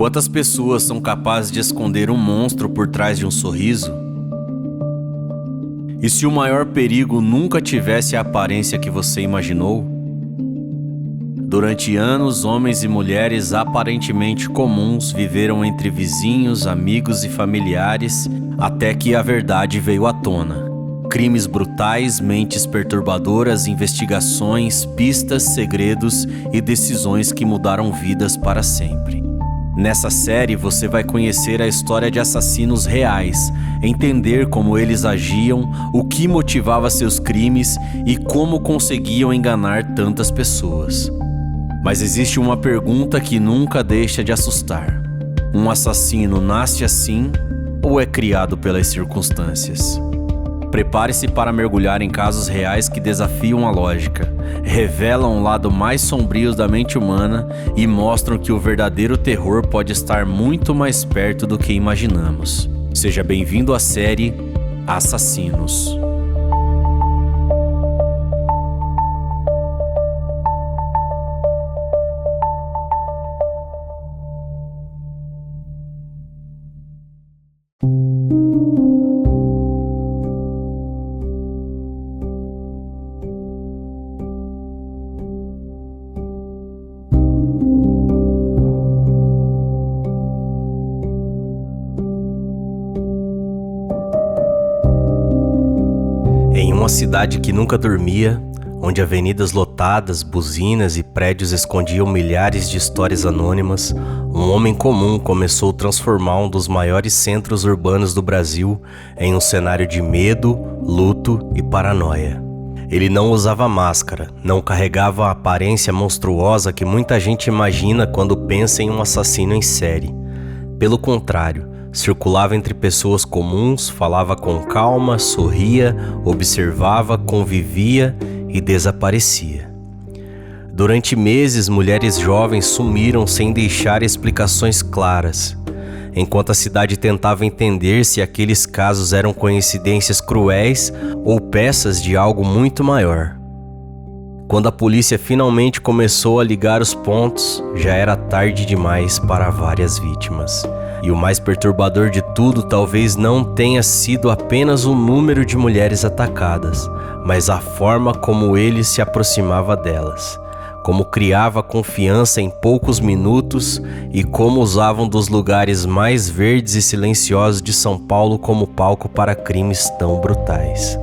Quantas pessoas são capazes de esconder um monstro por trás de um sorriso? E se o maior perigo nunca tivesse a aparência que você imaginou? Durante anos, homens e mulheres aparentemente comuns viveram entre vizinhos, amigos e familiares, até que a verdade veio à tona. Crimes brutais, mentes perturbadoras, investigações, pistas, segredos e decisões que mudaram vidas para sempre. Nessa série você vai conhecer a história de assassinos reais, entender como eles agiam, o que motivava seus crimes e como conseguiam enganar tantas pessoas. Mas existe uma pergunta que nunca deixa de assustar. Um assassino nasce assim ou é criado pelas circunstâncias? Prepare-se para mergulhar em casos reais que desafiam a lógica, revelam o lado mais sombrio da mente humana e mostram que o verdadeiro terror pode estar muito mais perto do que imaginamos. Seja bem-vindo à série Assassinos. Em uma cidade que nunca dormia, onde avenidas lotadas, buzinas e prédios escondiam milhares de histórias anônimas, um homem comum começou a transformar um dos maiores centros urbanos do Brasil em um cenário de medo, luto e paranoia. Ele não usava máscara, não carregava a aparência monstruosa que muita gente imagina quando pensa em um assassino em série. Pelo contrário, circulava entre pessoas comuns, falava com calma, sorria, observava, convivia e desaparecia. Durante meses, mulheres jovens sumiram sem deixar explicações claras, enquanto a cidade tentava entender se aqueles casos eram coincidências cruéis ou peças de algo muito maior. Quando a polícia finalmente começou a ligar os pontos, já era tarde demais para várias vítimas. E o mais perturbador de tudo talvez não tenha sido apenas o número de mulheres atacadas, mas a forma como ele se aproximava delas, como criava confiança em poucos minutos e como usavam dos lugares mais verdes e silenciosos de São Paulo como palco para crimes tão brutais.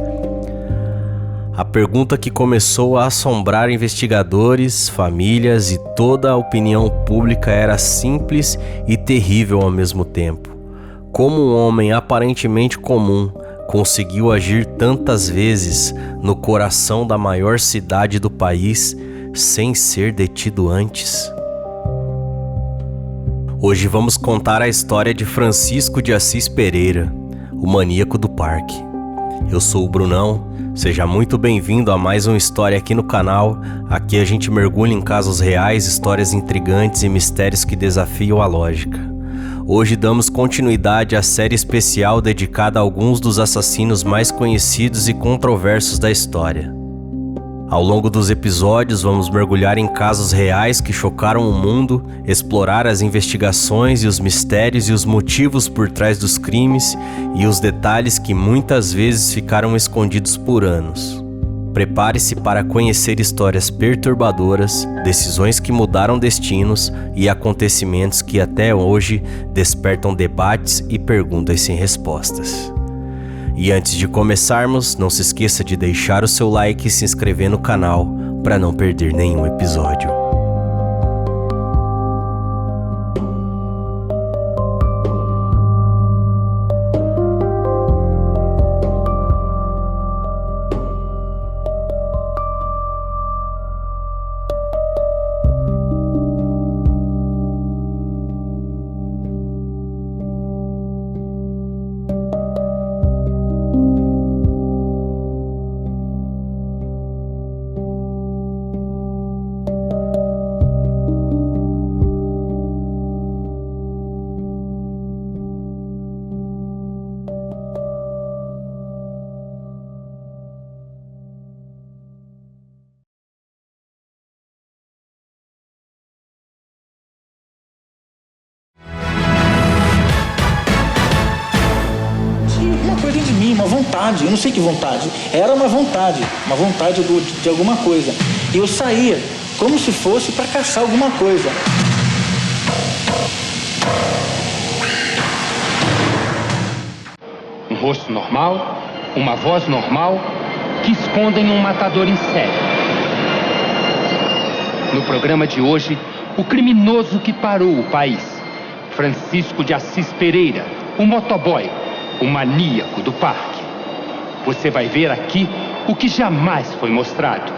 A pergunta que começou a assombrar investigadores, famílias e toda a opinião pública era simples e terrível ao mesmo tempo. Como um homem aparentemente comum conseguiu agir tantas vezes no coração da maior cidade do país sem ser detido antes? Hoje vamos contar a história de Francisco de Assis Pereira, o maníaco do parque. Eu sou o Brunão. Seja muito bem-vindo a mais uma história aqui no canal. Aqui a gente mergulha em casos reais, histórias intrigantes e mistérios que desafiam a lógica. Hoje damos continuidade à série especial dedicada a alguns dos assassinos mais conhecidos e controversos da história. Ao longo dos episódios vamos mergulhar em casos reais que chocaram o mundo, explorar as investigações e os mistérios e os motivos por trás dos crimes e os detalhes que muitas vezes ficaram escondidos por anos. Prepare-se para conhecer histórias perturbadoras, decisões que mudaram destinos e acontecimentos que até hoje despertam debates e perguntas sem respostas. E antes de começarmos, não se esqueça de deixar o seu like e se inscrever no canal para não perder nenhum episódio. vontade, eu não sei que vontade, era uma vontade de alguma coisa. E eu saía como se fosse para caçar alguma coisa. Um rosto normal, uma voz normal, que escondem um matador em série. No programa de hoje, o criminoso que parou o país, Francisco de Assis Pereira, o motoboy, o maníaco do parque. Você vai ver aqui o que jamais foi mostrado.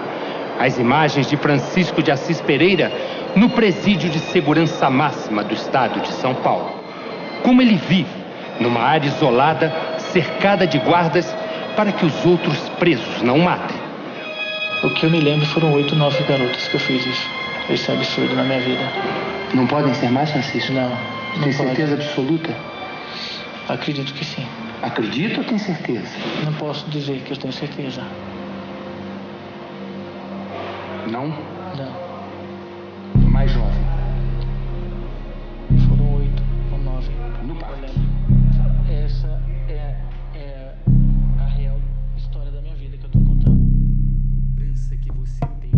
As imagens de Francisco de Assis Pereira no presídio de segurança máxima do estado de São Paulo. Como ele vive numa área isolada, cercada de guardas, para que os outros presos não matem. O que eu me lembro foram 8, 9 garotas que eu fiz isso. Esse é absurdo na minha vida. Não podem ser mais, Francisco? Não Tem pode. certeza absoluta? Acredito que sim. Acredita ou tem certeza? Não posso dizer que eu tenho certeza. Não? Não. Mais jovem. Foram 8 ou 9. No parque. Essa é a real história da minha vida que eu tô contando. Lembrança que você tem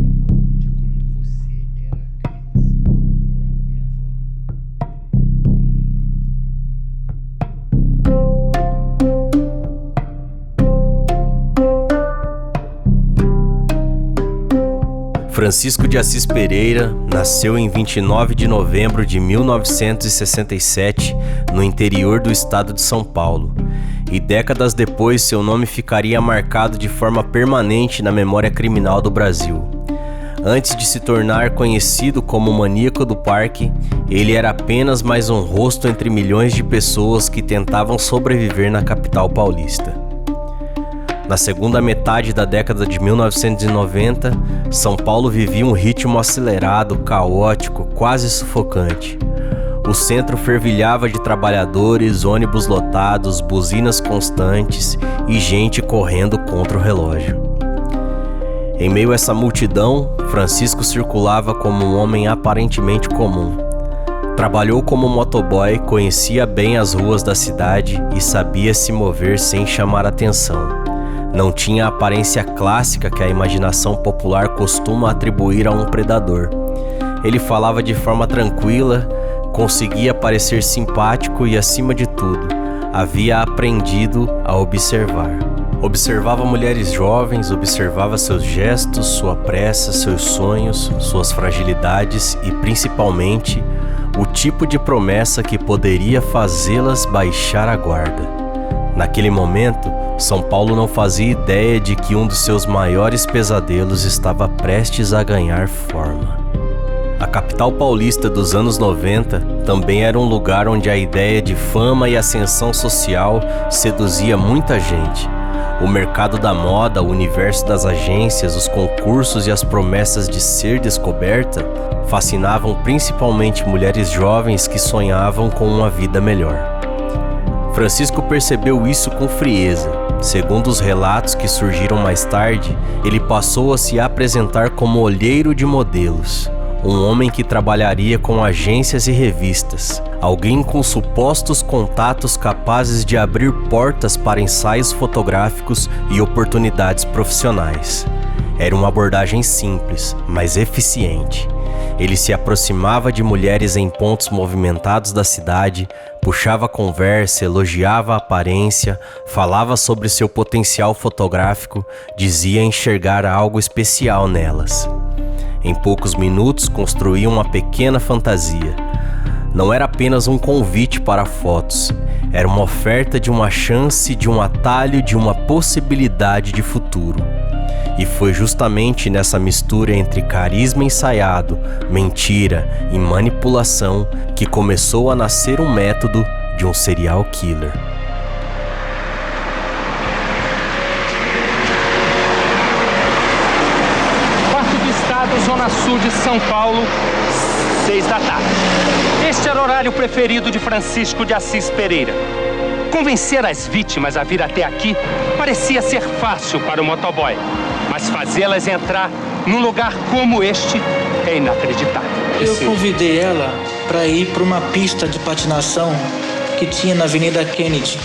de quando você era criança. Francisco de Assis Pereira nasceu em 29 de novembro de 1967, no interior do estado de São Paulo, e décadas depois seu nome ficaria marcado de forma permanente na memória criminal do Brasil. Antes de se tornar conhecido como o maníaco do parque, ele era apenas mais um rosto entre milhões de pessoas que tentavam sobreviver na capital paulista. Na segunda metade da década de 1990, São Paulo vivia um ritmo acelerado, caótico, quase sufocante. O centro fervilhava de trabalhadores, ônibus lotados, buzinas constantes e gente correndo contra o relógio. Em meio a essa multidão, Francisco circulava como um homem aparentemente comum. Trabalhou como motoboy, conhecia bem as ruas da cidade e sabia se mover sem chamar atenção. Não tinha a aparência clássica que a imaginação popular costuma atribuir a um predador. Ele falava de forma tranquila, conseguia parecer simpático e, acima de tudo, havia aprendido a observar. Observava mulheres jovens, observava seus gestos, sua pressa, seus sonhos, suas fragilidades e, principalmente, o tipo de promessa que poderia fazê-las baixar a guarda. Naquele momento, São Paulo não fazia ideia de que um dos seus maiores pesadelos estava prestes a ganhar forma. A capital paulista dos anos 90 também era um lugar onde a ideia de fama e ascensão social seduzia muita gente. O mercado da moda, o universo das agências, os concursos e as promessas de ser descoberta fascinavam principalmente mulheres jovens que sonhavam com uma vida melhor. Francisco percebeu isso com frieza. Segundo os relatos que surgiram mais tarde, ele passou a se apresentar como olheiro de modelos, um homem que trabalharia com agências e revistas, alguém com supostos contatos capazes de abrir portas para ensaios fotográficos e oportunidades profissionais. Era uma abordagem simples, mas eficiente. Ele se aproximava de mulheres em pontos movimentados da cidade, puxava a conversa, elogiava a aparência, falava sobre seu potencial fotográfico, dizia enxergar algo especial nelas. Em poucos minutos construía uma pequena fantasia. Não era apenas um convite para fotos, era uma oferta de uma chance, de um atalho, de uma possibilidade de futuro. E foi justamente nessa mistura entre carisma ensaiado, mentira e manipulação que começou a nascer um método de um serial killer. Quarto do Estado, Zona Sul de São Paulo, 6 da tarde. Este era o horário preferido de Francisco de Assis Pereira. Convencer as vítimas a vir até aqui parecia ser fácil para o motoboy, mas fazê-las entrar num lugar como este é inacreditável. Eu convidei ela para ir para uma pista de patinação que tinha na Avenida Kennedy,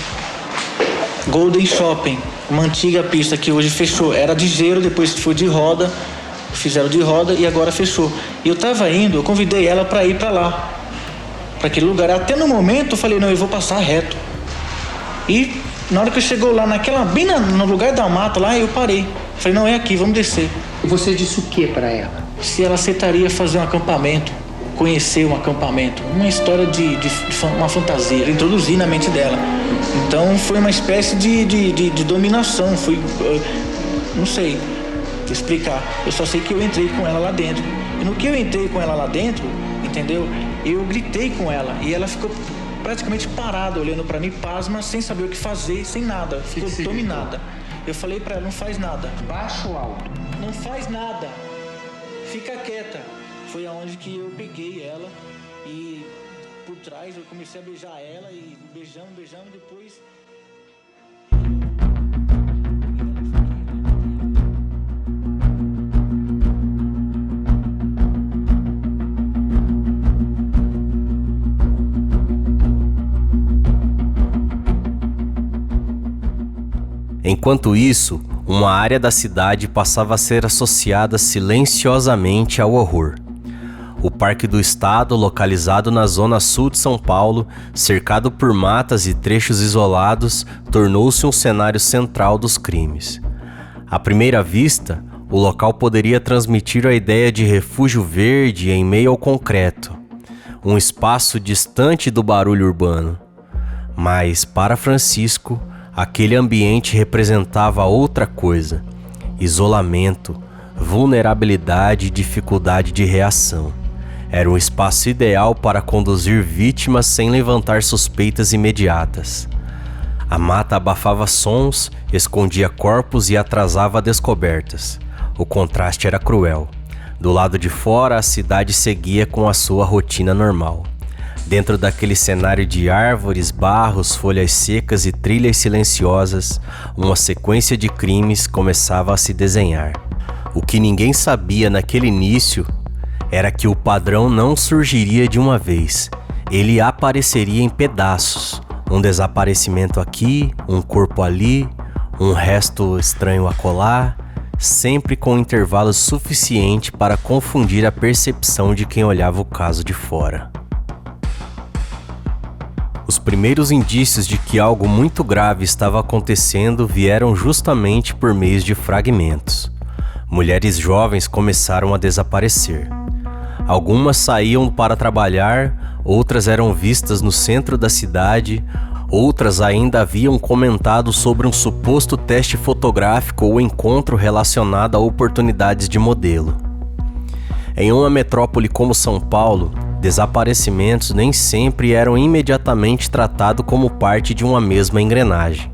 Golden Shopping. uma antiga pista que hoje fechou. Era de gelo, depois foi de roda, fizeram de roda e agora fechou. E eu estava indo, eu convidei ela para ir para lá, para aquele lugar. Até no momento eu falei, não, eu vou passar reto. E na hora que chegou lá, bem no lugar da mata lá, eu parei. Falei, não, é aqui, vamos descer. E você disse o que para ela? Se ela aceitaria fazer um acampamento, conhecer um acampamento, uma história de uma fantasia, introduzir na mente dela. Então foi uma espécie de dominação, não sei explicar. Eu só sei que eu entrei com ela lá dentro. E no que eu entrei com ela lá dentro, entendeu? Eu gritei com ela e ela ficou praticamente parada, olhando para mim, pasma, sem saber o que fazer, sem nada, ficou dominada. Eu falei para ela, não faz nada. Baixo ou alto? Não faz nada. Fica quieta. Foi aonde que eu peguei ela e por trás eu comecei a beijar ela e beijamos, depois... Enquanto isso, uma área da cidade passava a ser associada silenciosamente ao horror. O Parque do Estado, localizado na zona sul de São Paulo, cercado por matas e trechos isolados, tornou-se um cenário central dos crimes. À primeira vista, o local poderia transmitir a ideia de refúgio verde em meio ao concreto, um espaço distante do barulho urbano. Mas, para Francisco, aquele ambiente representava outra coisa: isolamento, vulnerabilidade e dificuldade de reação. Era um espaço ideal para conduzir vítimas sem levantar suspeitas imediatas. A mata abafava sons, escondia corpos e atrasava descobertas. O contraste era cruel. Do lado de fora, a cidade seguia com a sua rotina normal. Dentro daquele cenário de árvores, barros, folhas secas e trilhas silenciosas, uma sequência de crimes começava a se desenhar. O que ninguém sabia naquele início era que o padrão não surgiria de uma vez. Ele apareceria em pedaços. Um desaparecimento aqui, um corpo ali, um resto estranho acolá, sempre com um intervalo suficiente para confundir a percepção de quem olhava o caso de fora. Os primeiros indícios de que algo muito grave estava acontecendo vieram justamente por meio de fragmentos. Mulheres jovens começaram a desaparecer. Algumas saíam para trabalhar, outras eram vistas no centro da cidade, outras ainda haviam comentado sobre um suposto teste fotográfico ou encontro relacionado a oportunidades de modelo. Em uma metrópole como São Paulo, desaparecimentos nem sempre eram imediatamente tratados como parte de uma mesma engrenagem.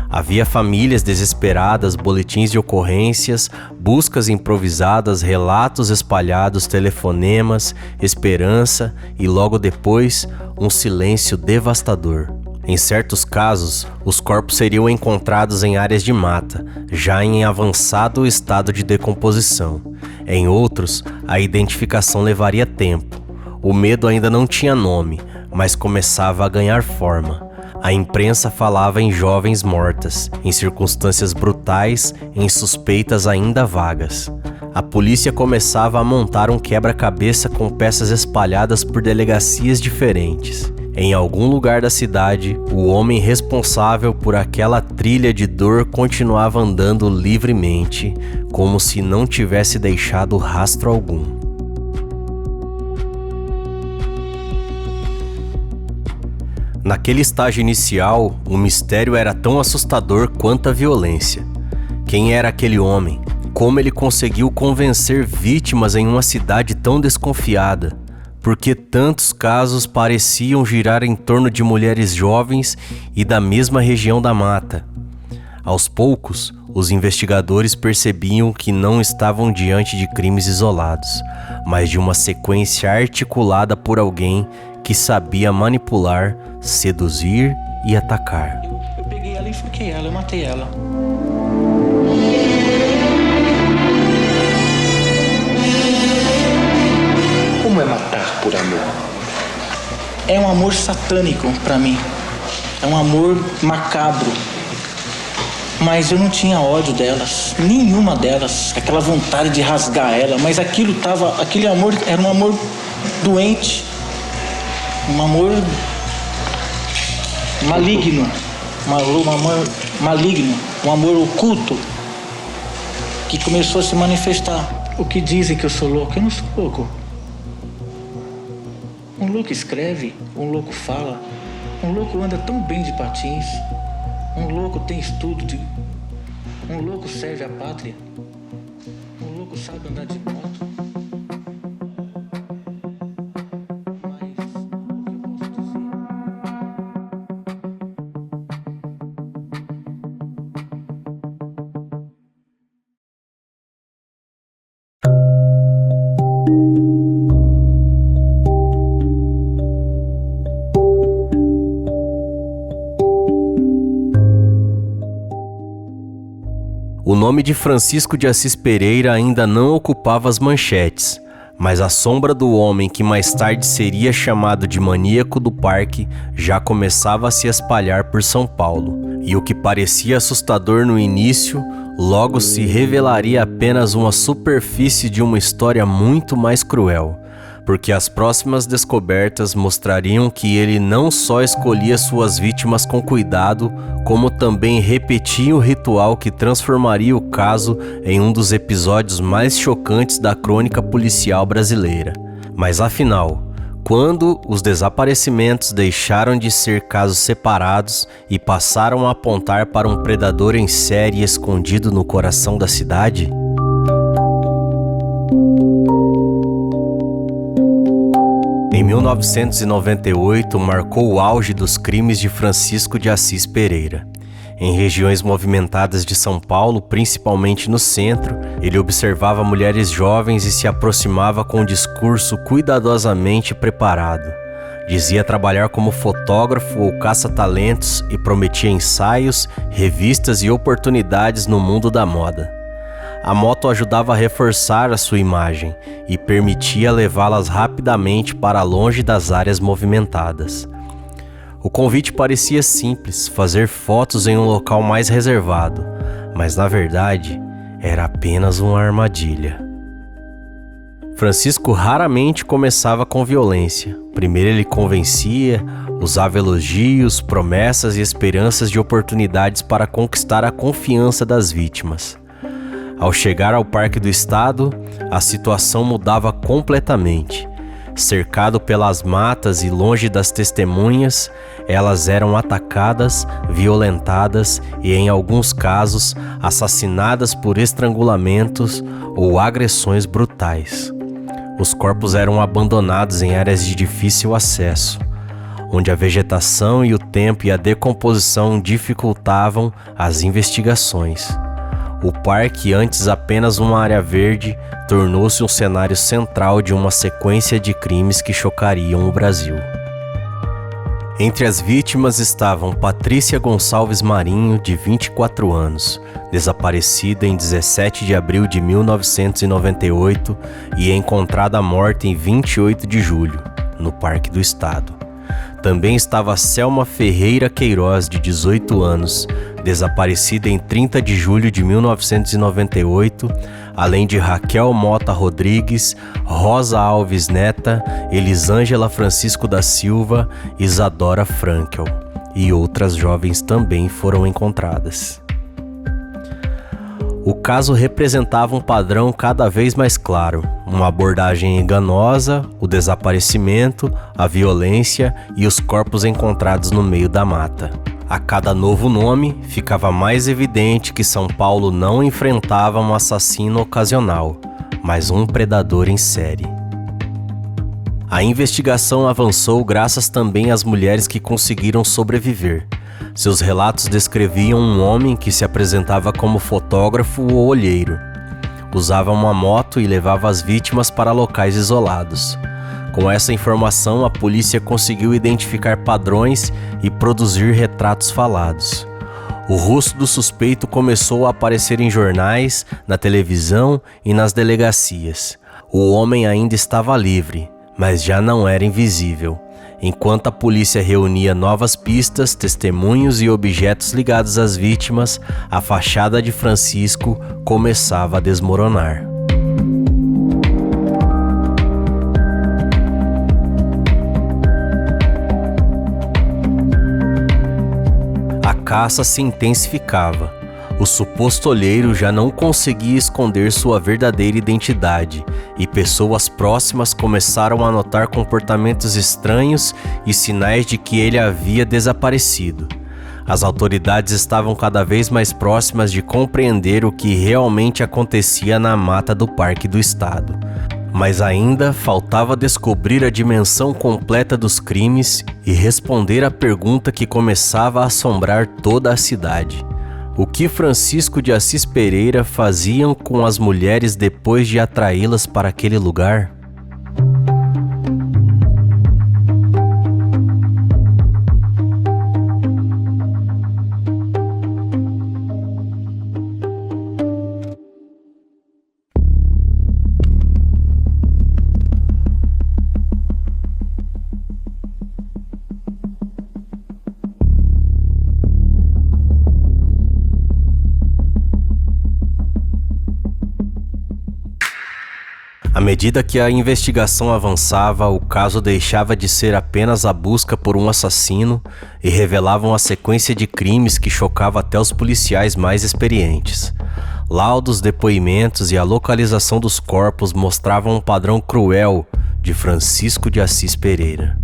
Havia famílias desesperadas, boletins de ocorrências, buscas improvisadas, relatos espalhados, telefonemas, esperança e logo depois, um silêncio devastador. Em certos casos, os corpos seriam encontrados em áreas de mata, já em avançado estado de decomposição. Em outros, a identificação levaria tempo. O medo ainda não tinha nome, mas começava a ganhar forma. A imprensa falava em jovens mortas, em circunstâncias brutais, em suspeitas ainda vagas. A polícia começava a montar um quebra-cabeça com peças espalhadas por delegacias diferentes. Em algum lugar da cidade, o homem responsável por aquela trilha de dor continuava andando livremente, como se não tivesse deixado rastro algum. Naquele estágio inicial, o mistério era tão assustador quanto a violência. Quem era aquele homem? Como ele conseguiu convencer vítimas em uma cidade tão desconfiada? Por que tantos casos pareciam girar em torno de mulheres jovens e da mesma região da mata? Aos poucos, os investigadores percebiam que não estavam diante de crimes isolados, mas de uma sequência articulada por alguém que sabia manipular, seduzir e atacar. Eu peguei ela e enforquei ela, eu matei ela. Como é matar por amor? É um amor satânico pra mim. É um amor macabro. Mas eu não tinha ódio delas, nenhuma delas, aquela vontade de rasgar ela, mas aquele amor era um amor doente, um amor maligno, um amor maligno, um amor oculto, que começou a se manifestar. O que dizem que eu sou louco? Eu não sou louco. Um louco escreve, um louco fala, um louco anda tão bem de patins, um louco tem estudo, um louco serve a pátria, um louco sabe andar de moto. O nome de Francisco de Assis Pereira ainda não ocupava as manchetes, mas a sombra do homem que mais tarde seria chamado de maníaco do parque já começava a se espalhar por São Paulo, e o que parecia assustador no início, logo se revelaria apenas uma superfície de uma história muito mais cruel, porque as próximas descobertas mostrariam que ele não só escolhia suas vítimas com cuidado, como também repetia o ritual que transformaria o caso em um dos episódios mais chocantes da crônica policial brasileira. Mas afinal, quando os desaparecimentos deixaram de ser casos separados e passaram a apontar para um predador em série escondido no coração da cidade? Em 1998, marcou o auge dos crimes de Francisco de Assis Pereira. Em regiões movimentadas de São Paulo, principalmente no centro, ele observava mulheres jovens e se aproximava com um discurso cuidadosamente preparado. Dizia trabalhar como fotógrafo ou caça-talentos e prometia ensaios, revistas e oportunidades no mundo da moda. A moto ajudava a reforçar a sua imagem e permitia levá-las rapidamente para longe das áreas movimentadas. O convite parecia simples, fazer fotos em um local mais reservado, mas na verdade era apenas uma armadilha. Francisco raramente começava com violência. Primeiro ele convencia, usava elogios, promessas e esperanças de oportunidades para conquistar a confiança das vítimas. Ao chegar ao Parque do Estado, a situação mudava completamente. Cercado pelas matas e longe das testemunhas, elas eram atacadas, violentadas e, em alguns casos, assassinadas por estrangulamentos ou agressões brutais. Os corpos eram abandonados em áreas de difícil acesso, onde a vegetação e o tempo e a decomposição dificultavam as investigações. O parque, antes apenas uma área verde, tornou-se um cenário central de uma sequência de crimes que chocariam o Brasil. Entre as vítimas estavam Patrícia Gonçalves Marinho, de 24 anos, desaparecida em 17 de abril de 1998 e encontrada morta em 28 de julho, no Parque do Estado. Também estava Selma Ferreira Queiroz, de 18 anos, desaparecida em 30 de julho de 1998, além de Raquel Mota Rodrigues, Rosa Alves Neta, Elisângela Francisco da Silva, Isadora Frankel, e outras jovens também foram encontradas. O caso representava um padrão cada vez mais claro, uma abordagem enganosa, o desaparecimento, a violência e os corpos encontrados no meio da mata. A cada novo nome, ficava mais evidente que São Paulo não enfrentava um assassino ocasional, mas um predador em série. A investigação avançou graças também às mulheres que conseguiram sobreviver. Seus relatos descreviam um homem que se apresentava como fotógrafo ou olheiro. Usava uma moto e levava as vítimas para locais isolados. Com essa informação, a polícia conseguiu identificar padrões e produzir retratos falados. O rosto do suspeito começou a aparecer em jornais, na televisão e nas delegacias. O homem ainda estava livre, mas já não era invisível. Enquanto a polícia reunia novas pistas, testemunhos e objetos ligados às vítimas, a fachada de Francisco começava a desmoronar. A caça se intensificava. O suposto olheiro já não conseguia esconder sua verdadeira identidade e pessoas próximas começaram a notar comportamentos estranhos e sinais de que ele havia desaparecido. As autoridades estavam cada vez mais próximas de compreender o que realmente acontecia na mata do Parque do Estado. Mas ainda faltava descobrir a dimensão completa dos crimes e responder à pergunta que começava a assombrar toda a cidade. O que Francisco de Assis Pereira faziam com as mulheres depois de atraí-las para aquele lugar? À medida que a investigação avançava, o caso deixava de ser apenas a busca por um assassino e revelava uma sequência de crimes que chocava até os policiais mais experientes. Laudos, depoimentos e a localização dos corpos mostravam um padrão cruel de Francisco de Assis Pereira.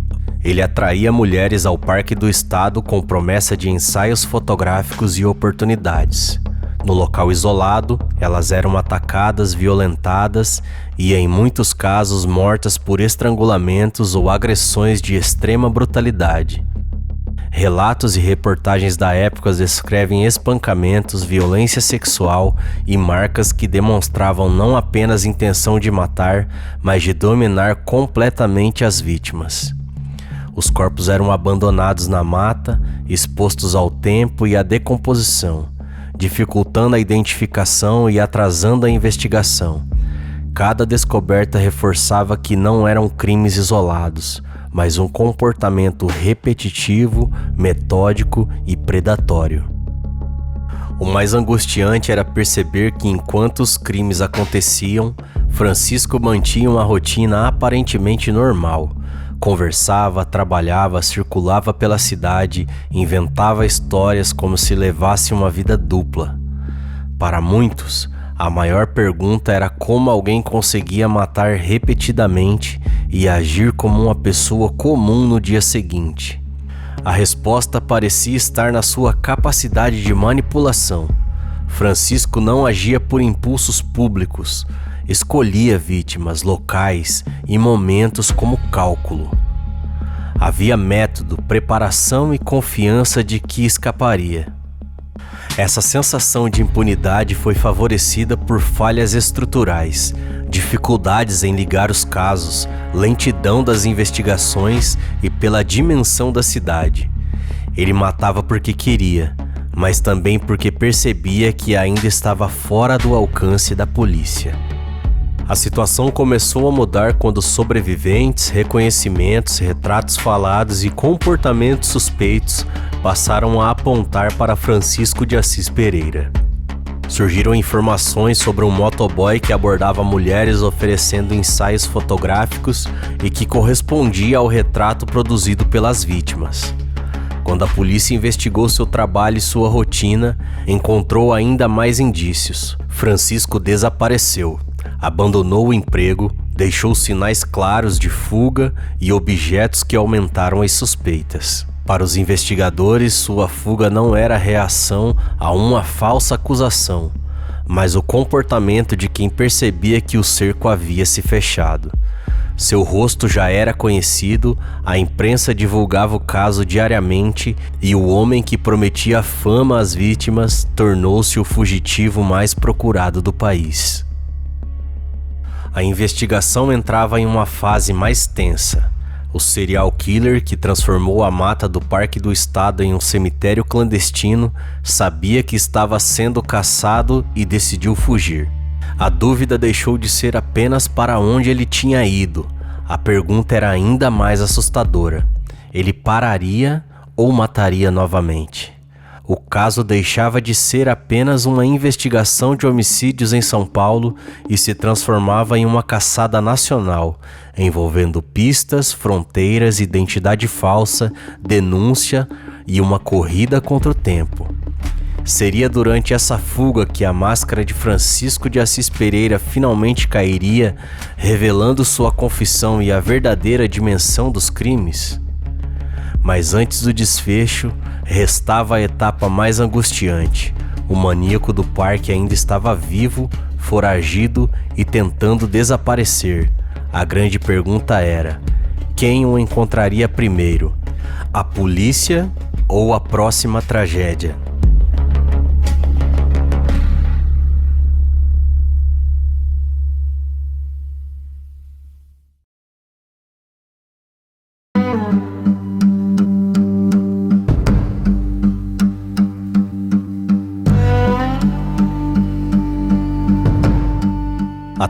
Ele atraía mulheres ao Parque do Estado com promessa de ensaios fotográficos e oportunidades. No local isolado, elas eram atacadas, violentadas e, em muitos casos, mortas por estrangulamentos ou agressões de extrema brutalidade. Relatos e reportagens da época descrevem espancamentos, violência sexual e marcas que demonstravam não apenas intenção de matar, mas de dominar completamente as vítimas. Os corpos eram abandonados na mata, expostos ao tempo e à decomposição, dificultando a identificação e atrasando a investigação. Cada descoberta reforçava que não eram crimes isolados, mas um comportamento repetitivo, metódico e predatório. O mais angustiante era perceber que enquanto os crimes aconteciam, Francisco mantinha uma rotina aparentemente normal. Conversava, trabalhava, circulava pela cidade, inventava histórias como se levasse uma vida dupla. Para muitos, a maior pergunta era como alguém conseguia matar repetidamente e agir como uma pessoa comum no dia seguinte. A resposta parecia estar na sua capacidade de manipulação. Francisco não agia por impulsos públicos, escolhia vítimas, locais e momentos como cálculo. Havia método, preparação e confiança de que escaparia. Essa sensação de impunidade foi favorecida por falhas estruturais, dificuldades em ligar os casos, lentidão das investigações e pela dimensão da cidade. Ele matava porque queria, mas também porque percebia que ainda estava fora do alcance da polícia. A situação começou a mudar quando sobreviventes, reconhecimentos, retratos falados e comportamentos suspeitos passaram a apontar para Francisco de Assis Pereira. Surgiram informações sobre um motoboy que abordava mulheres oferecendo ensaios fotográficos e que correspondia ao retrato produzido pelas vítimas. Quando a polícia investigou seu trabalho e sua rotina, encontrou ainda mais indícios. Francisco desapareceu. Abandonou o emprego, deixou sinais claros de fuga e objetos que aumentaram as suspeitas. Para os investigadores, sua fuga não era reação a uma falsa acusação, mas o comportamento de quem percebia que o cerco havia se fechado. Seu rosto já era conhecido, a imprensa divulgava o caso diariamente e o homem que prometia fama às vítimas tornou-se o fugitivo mais procurado do país. A investigação entrava em uma fase mais tensa. O serial killer que transformou a mata do Parque do Estado em um cemitério clandestino sabia que estava sendo caçado e decidiu fugir. A dúvida deixou de ser apenas para onde ele tinha ido. A pergunta era ainda mais assustadora. ele pararia ou mataria novamente. O caso deixava de ser apenas uma investigação de homicídios em São Paulo e se transformava em uma caçada nacional, envolvendo pistas, fronteiras, identidade falsa, denúncia e uma corrida contra o tempo. Seria durante essa fuga que a máscara de Francisco de Assis Pereira finalmente cairia, revelando sua confissão e a verdadeira dimensão dos crimes? Mas antes do desfecho, restava a etapa mais angustiante. O maníaco do parque ainda estava vivo, foragido e tentando desaparecer. A grande pergunta era: quem o encontraria primeiro? A polícia ou a próxima tragédia?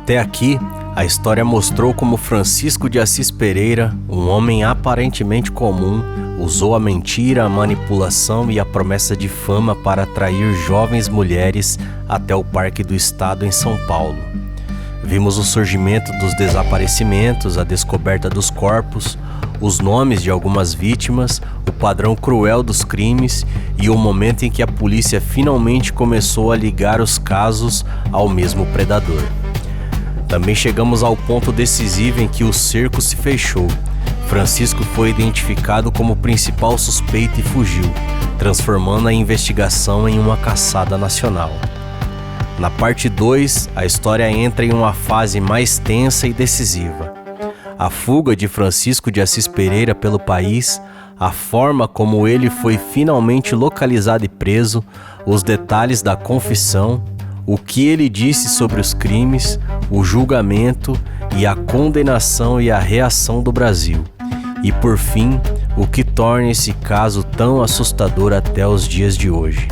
Até aqui, a história mostrou como Francisco de Assis Pereira, um homem aparentemente comum, usou a mentira, a manipulação e a promessa de fama para atrair jovens mulheres até o Parque do Estado em São Paulo. Vimos o surgimento dos desaparecimentos, a descoberta dos corpos, os nomes de algumas vítimas, o padrão cruel dos crimes e o momento em que a polícia finalmente começou a ligar os casos ao mesmo predador. Também chegamos ao ponto decisivo em que o cerco se fechou. Francisco foi identificado como principal suspeito e fugiu, transformando a investigação em uma caçada nacional. Na parte 2, a história entra em uma fase mais tensa e decisiva. A fuga de Francisco de Assis Pereira pelo país, a forma como ele foi finalmente localizado e preso, os detalhes da confissão, o que ele disse sobre os crimes, o julgamento e a condenação e a reação do Brasil. E por fim, o que torna esse caso tão assustador até os dias de hoje.